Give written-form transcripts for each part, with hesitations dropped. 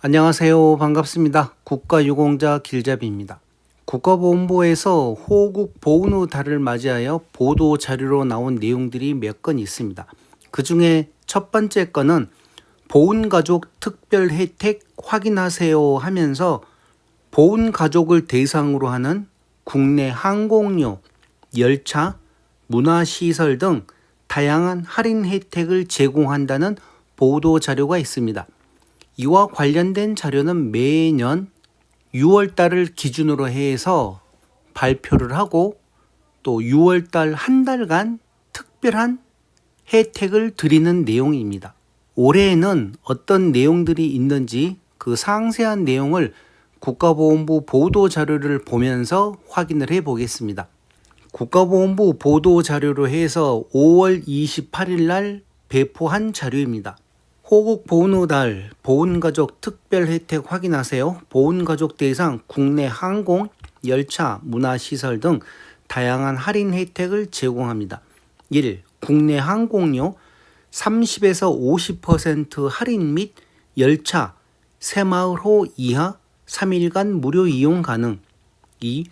안녕하세요. 반갑습니다. 국가유공자 길잡이입니다. 국가보훈부에서 호국 보훈 후 달을 맞이하여 보도 자료로 나온 내용들이 몇 건 있습니다. 그 중에 첫 번째 건은 보훈가족 특별 혜택 확인하세요 하면서 보훈가족을 대상으로 하는 국내 항공료, 열차, 문화시설 등 다양한 할인 혜택을 제공한다는 보도 자료가 있습니다. 이와 관련된 자료는 매년 6월달을 기준으로 해서 발표를 하고 또 6월달 한 달간 특별한 혜택을 드리는 내용입니다. 올해에는 어떤 내용들이 있는지 그 상세한 내용을 국가보훈부 보도 자료를 보면서 확인을 해 보겠습니다. 국가보훈부 보도 자료로 해서 5월 28일 날 배포한 자료입니다. 호국 보훈 후 달 보훈가족 특별 혜택 확인하세요. 보훈가족 대상 국내 항공, 열차, 문화시설 등 다양한 할인 혜택을 제공합니다. 1. 국내 항공료 30에서 50% 할인 및 열차 새마을호 이하 3일간 무료 이용 가능. 2.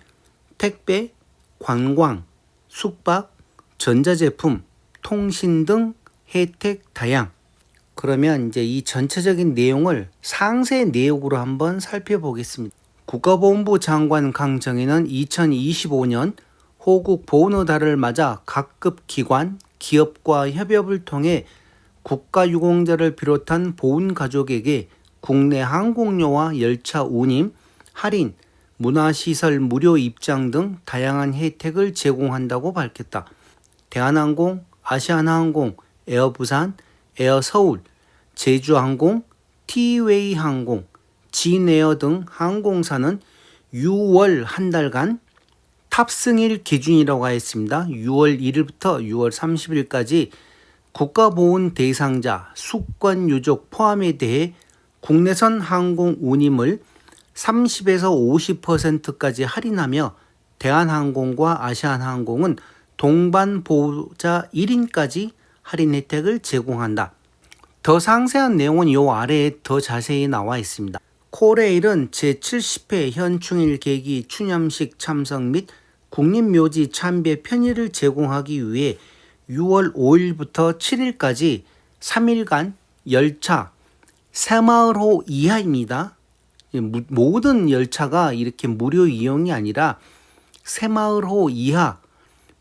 택배, 관광, 숙박, 전자제품, 통신 등 혜택 다양. 그러면 이제 이 전체적인 내용을 상세 내용으로 한번 살펴보겠습니다. 국가보훈부 장관 강정희는 2025년 호국 보훈 후 달을 맞아 각급 기관, 기업과 협업을 통해 국가유공자를 비롯한 보훈가족에게 국내 항공료와 열차 운임, 할인, 문화시설 무료 입장 등 다양한 혜택을 제공한다고 밝혔다. 대한항공, 아시아나항공, 에어부산, 에어서울, 제주항공, 티웨이 항공, 진에어 등 항공사는 6월 한 달간 탑승일 기준이라고 하였습니다. 6월 1일부터 6월 30일까지 국가보훈 대상자 수권 유족 포함에 대해 국내선 항공 운임을 30에서 50%까지 할인하며 대한항공과 아시아나항공은 동반 보호자 1인까지 할인 혜택을 제공한다. 더 상세한 내용은 이 아래에 더 자세히 나와 있습니다. 코레일은 제70회 현충일 계기 추념식 참석 및 국립묘지 참배 편의를 제공하기 위해 6월 5일부터 7일까지 3일간 열차 새마을호 이하입니다. 모든 열차가 이렇게 무료 이용이 아니라 새마을호 이하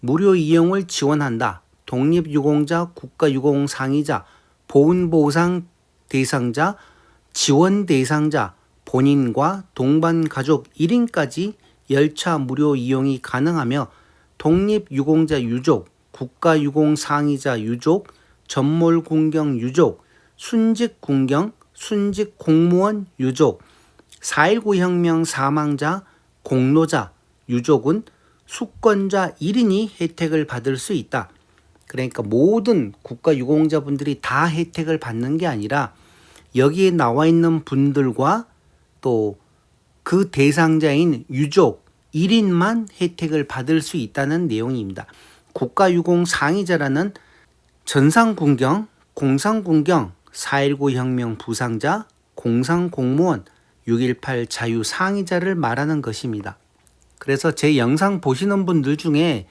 무료 이용을 지원한다. 독립유공자, 국가유공상의자, 보훈보상 대상자, 지원 대상자, 본인과 동반가족 1인까지 열차 무료 이용이 가능하며 독립유공자 유족, 국가유공상의자 유족, 전몰군경 유족, 순직군경, 순직공무원 유족, 4.19 혁명 사망자, 공로자 유족은 수권자 1인이 혜택을 받을 수 있다. 그러니까 모든 국가유공자분들이 다 혜택을 받는 게 아니라 여기에 나와 있는 분들과 또 그 대상자인 유족 1인만 혜택을 받을 수 있다는 내용입니다. 국가유공상의자라는 전상군경, 공상군경, 4.19 혁명 부상자, 공상공무원, 6.18 자유상의자를 말하는 것입니다. 그래서 제 영상 보시는 분들 중에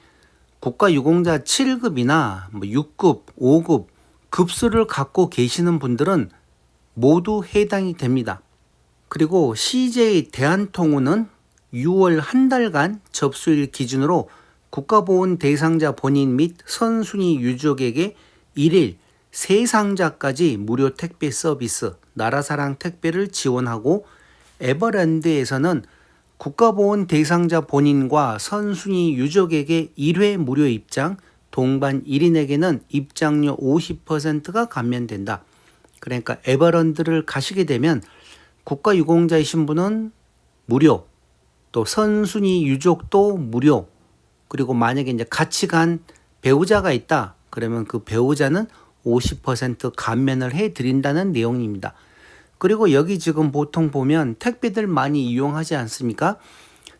국가유공자 7급이나 6급, 5급 급수를 갖고 계시는 분들은 모두 해당이 됩니다. 그리고 CJ 대한통운은 6월 한 달간 접수일 기준으로 국가보훈 대상자 본인 및 선순위 유족에게 1일 3상자까지 무료 택배 서비스 나라사랑 택배를 지원하고 에버랜드에서는 국가보훈 대상자 본인과 선순위 유족에게 1회 무료 입장, 동반 1인에게는 입장료 50%가 감면된다. 그러니까 에버랜드를 가시게 되면 국가유공자이신 분은 무료, 또 선순위 유족도 무료, 그리고 만약에 이제 같이 간 배우자가 있다. 그러면 그 배우자는 50% 감면을 해드린다는 내용입니다. 그리고 여기 지금 보통 보면 택배들 많이 이용하지 않습니까?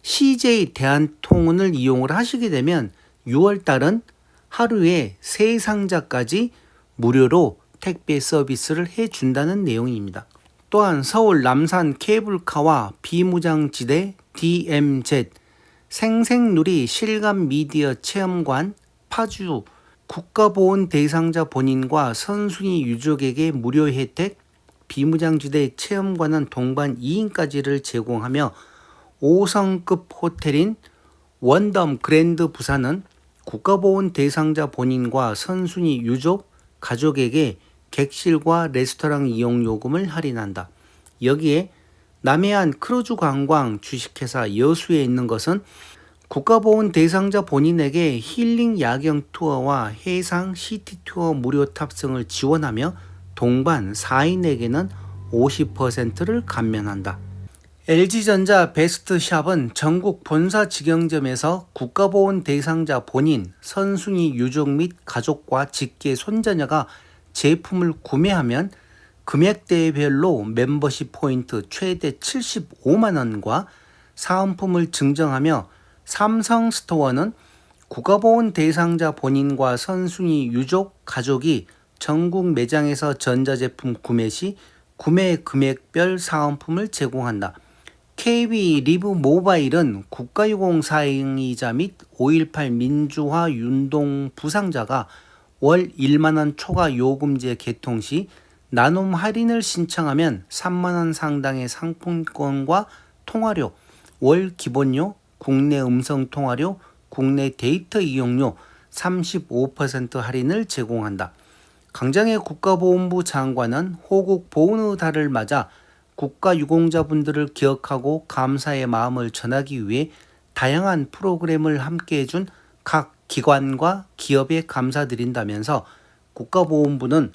CJ 대한통운을 이용을 하시게 되면 6월 달은 하루에 3상자까지 무료로 택배 서비스를 해준다는 내용입니다. 또한 서울 남산 케이블카와 비무장지대 DMZ, 생생누리 실감미디어 체험관, 파주, 국가보훈 대상자 본인과 선순위 유족에게 무료 혜택, 비무장지대 체험관은 동반 2인까지를 제공하며 5성급 호텔인 원덤 그랜드 부산은 국가보훈 대상자 본인과 선순위 유족, 가족에게 객실과 레스토랑 이용 요금을 할인한다. 여기에 남해안 크루즈 관광 주식회사 여수에 있는 것은 국가보훈 대상자 본인에게 힐링 야경 투어와 해상 시티 투어 무료 탑승을 지원하며 동반 4인에게는 50%를 감면한다. LG전자 베스트샵은 전국 본사 직영점에서 국가보훈 대상자 본인, 선순위 유족 및 가족과 직계 손자녀가 제품을 구매하면 금액대별로 멤버십 포인트 최대 75만원과 사은품을 증정하며 삼성스토어는 국가보훈 대상자 본인과 선순위 유족, 가족이 전국 매장에서 전자제품 구매 시 구매 금액별 사은품을 제공한다. KB 리브 모바일은 국가유공 사행이자 및 5.18 민주화 운동 부상자가 월 1만원 초과 요금제 개통 시 나눔 할인을 신청하면 3만원 상당의 상품권과 통화료, 월 기본료, 국내 음성 통화료, 국내 데이터 이용료 35% 할인을 제공한다. 강정의 국가보훈부 장관은 호국 보훈의 달을 맞아 국가유공자분들을 기억하고 감사의 마음을 전하기 위해 다양한 프로그램을 함께 해준 각 기관과 기업에 감사드린다면서 국가보훈부는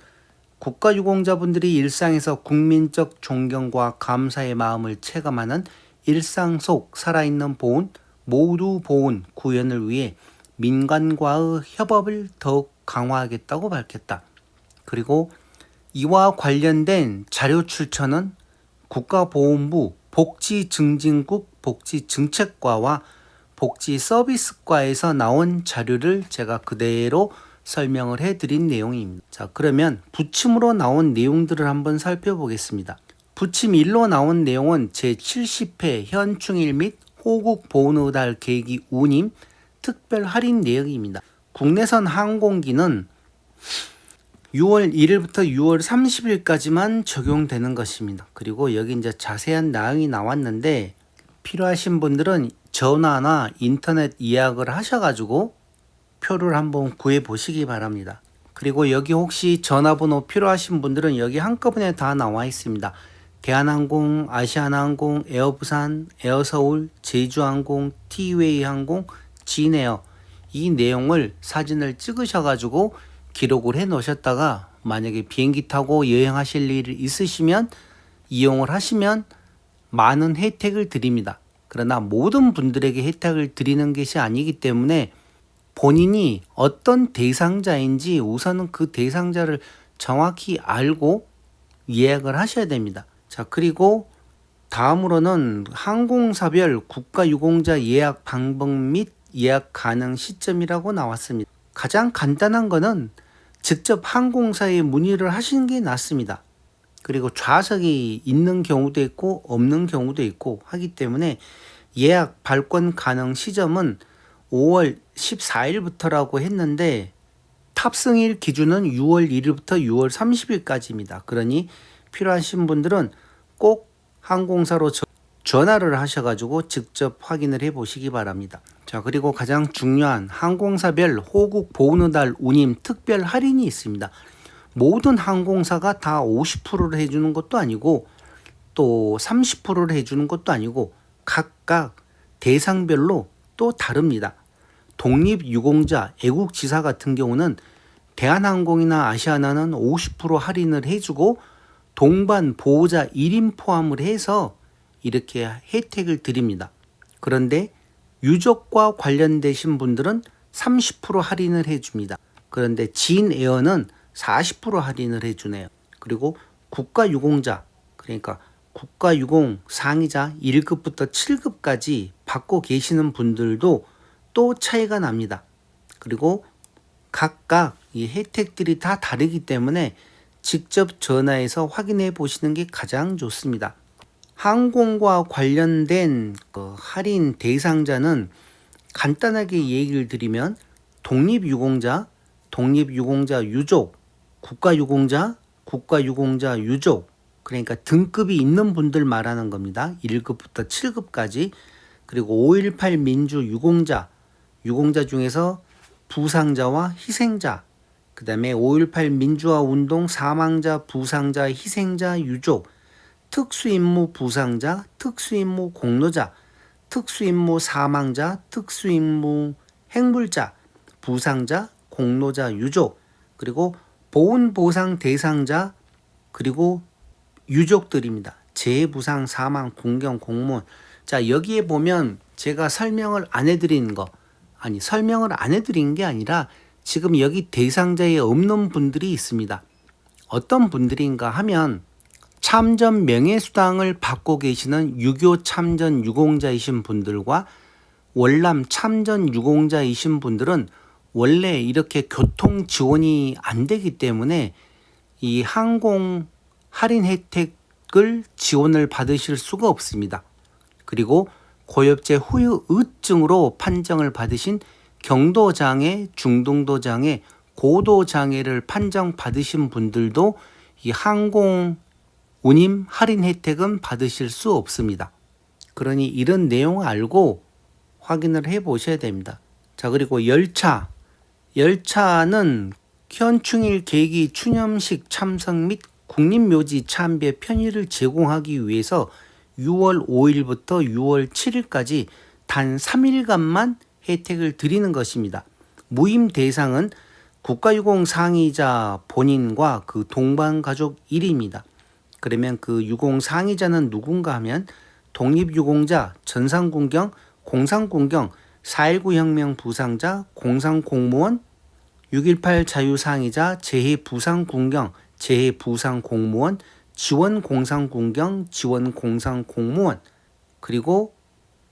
국가유공자분들이 일상에서 국민적 존경과 감사의 마음을 체감하는 일상 속 살아있는 보훈, 모두 보훈 구현을 위해 민간과의 협업을 더욱 강화하겠다고 밝혔다. 그리고 이와 관련된 자료 출처는 국가보훈부 복지증진국 복지정책과와 복지서비스과에서 나온 자료를 제가 그대로 설명을 해드린 내용입니다. 자, 그러면 부침으로 나온 내용들을 한번 살펴보겠습니다. 부침 1로 나온 내용은 제70회 현충일 및 호국보훈의 달 계기 운임 특별 할인 내역입니다. 국내선 항공기는 6월 1일부터 6월 30일까지만 적용되는 것입니다. 그리고 여기 이제 자세한 내용이 나왔는데 필요하신 분들은 전화나 인터넷 예약을 하셔가지고 표를 한번 구해 보시기 바랍니다. 그리고 여기 혹시 전화번호 필요하신 분들은 여기 한꺼번에 다 나와 있습니다. 대한항공, 아시아나항공, 에어부산, 에어서울, 제주항공, 티웨이항공, 진에어 이 내용을 사진을 찍으셔가지고 기록을 해 놓으셨다가 만약에 비행기 타고 여행하실 일이 있으시면 이용을 하시면 많은 혜택을 드립니다. 그러나 모든 분들에게 혜택을 드리는 것이 아니기 때문에 본인이 어떤 대상자인지 우선은 그 대상자를 정확히 알고 예약을 하셔야 됩니다. 자, 그리고 다음으로는 항공사별 국가유공자 예약 방법 및 예약 가능 시점이라고 나왔습니다. 가장 간단한 거는 직접 항공사에 문의를 하시는 게 낫습니다. 그리고 좌석이 있는 경우도 있고 없는 경우도 있고 하기 때문에 예약 발권 가능 시점은 5월 14일부터라고 했는데 탑승일 기준은 6월 1일부터 6월 30일까지입니다. 그러니 필요하신 분들은 꼭 항공사로 전화를 하셔가지고 직접 확인을 해 보시기 바랍니다. 자, 그리고 가장 중요한 항공사별 호국 보훈의 달 운임 특별 할인이 있습니다. 모든 항공사가 다 50%를 해주는 것도 아니고 또 30%를 해주는 것도 아니고 각각 대상별로 또 다릅니다. 독립유공자, 애국지사 같은 경우는 대한항공이나 아시아나는 50% 할인을 해주고 동반 보호자 1인 포함을 해서 이렇게 혜택을 드립니다. 그런데 유족과 관련되신 분들은 30% 할인을 해줍니다. 그런데 진에어는 40% 할인을 해주네요. 그리고 국가유공자, 그러니까 국가유공 상위자 1급부터 7급까지 받고 계시는 분들도 또 차이가 납니다. 그리고 각각 이 혜택들이 다 다르기 때문에 직접 전화해서 확인해 보시는 게 가장 좋습니다. 항공과 관련된 할인 대상자는 간단하게 얘기를 드리면 독립유공자, 독립유공자 유족, 국가유공자, 국가유공자 유족, 그러니까 등급이 있는 분들 말하는 겁니다. 1급부터 7급까지. 그리고 5.18 민주 유공자, 유공자 중에서 부상자와 희생자, 그 다음에 5.18 민주화 운동 사망자, 부상자, 희생자, 유족, 특수임무 부상자, 특수임무 공로자, 특수임무 사망자, 특수임무 행물자, 부상자, 공로자, 유족, 그리고 보훈보상 대상자, 그리고 유족들입니다. 재해부상, 사망, 군경, 공무원. 자, 여기에 보면 제가 설명을 안 해드린 게 아니라 지금 여기 대상자에 없는 분들이 있습니다. 어떤 분들인가 하면 참전 명예수당을 받고 계시는 유교 참전 유공자이신 분들과 월남 참전 유공자이신 분들은 원래 이렇게 교통 지원이 안 되기 때문에 이 항공 할인 혜택을 지원을 받으실 수가 없습니다. 그리고 고엽제 후유증으로 판정을 받으신 경도장애, 중등도장애, 고도장애를 판정받으신 분들도 이 항공 운임 할인 혜택은 받으실 수 없습니다. 그러니 이런 내용을 알고 확인을 해 보셔야 됩니다. 자, 그리고 열차는 현충일 계기 추념식 참석 및 국립묘지 참배 편의를 제공하기 위해서 6월 5일부터 6월 7일까지 단 3일간만 혜택을 드리는 것입니다. 무임 대상은 국가유공 상의자 본인과 그 동반 가족 1입니다. 그러면 그 유공 상의자는 누군가 하면 독립유공자, 전상군경, 공상군경, 4.19 혁명 부상자, 공상공무원, 6.18 자유상의자, 재해부상군경, 재해부상공무원, 지원공상군경, 지원공상공무원, 그리고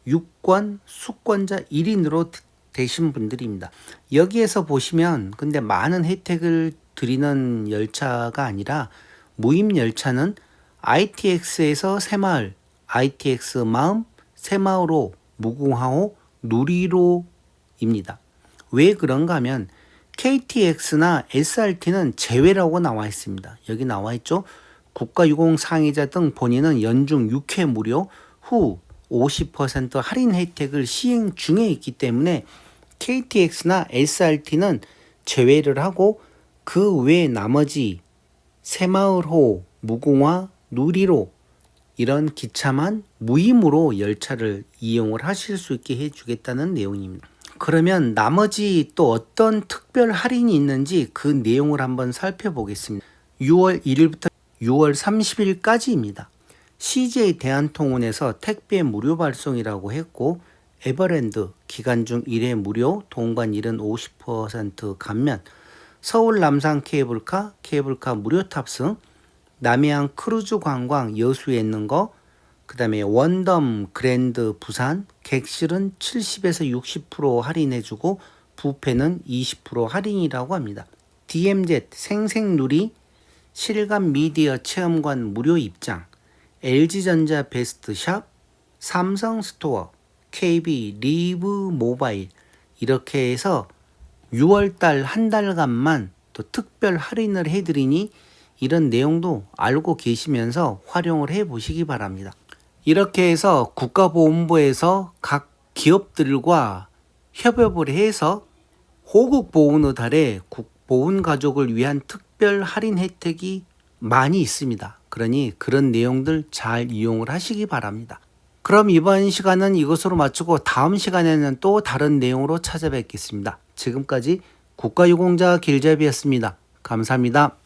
유권, 수권자 1인으로 되신 분들입니다. 여기에서 보시면 근데 많은 혜택을 드리는 열차가 아니라 무임 열차는 ITX에서 새마을, ITX 마음, 새마을호, 무궁화호, 누리로입니다. 왜 그런가 하면 KTX나 SRT는 제외라고 나와 있습니다. 여기 나와 있죠. 국가유공 상의자 등 본인은 연중 6회 무료 후 50% 할인 혜택을 시행 중에 있기 때문에 KTX나 SRT는 제외를 하고 그 외 나머지 새마을호, 무궁화, 누리로 이런 기차만 무임으로 열차를 이용을 하실 수 있게 해주겠다는 내용입니다. 그러면 나머지 또 어떤 특별 할인이 있는지 그 내용을 한번 살펴보겠습니다. 6월 1일부터 6월 30일까지입니다. CJ 대한통운에서 택배 무료 발송이라고 했고 에버랜드 기간 중 1회 무료, 동반 1은 50% 감면, 서울 남산 케이블카 무료 탑승, 남해안 크루즈 관광 여수에 있는 거, 그 다음에 원덤 그랜드 부산 객실은 70에서 60% 할인해주고 부페는 20% 할인이라고 합니다. DMZ 생생누리 실감 미디어 체험관 무료 입장, LG전자 베스트샵, 삼성스토어, KB 리브 모바일 이렇게 해서 6월달 한 달간만 또 특별 할인을 해드리니 이런 내용도 알고 계시면서 활용을 해 보시기 바랍니다. 이렇게 해서 국가보훈부에서 각 기업들과 협업을 해서 호국보훈의 달에 보훈가족을 위한 특별 할인 혜택이 많이 있습니다. 그러니 그런 내용들 잘 이용을 하시기 바랍니다. 그럼 이번 시간은 이것으로 마치고 다음 시간에는 또 다른 내용으로 찾아뵙겠습니다. 지금까지 국가유공자 길잡이였습니다. 감사합니다.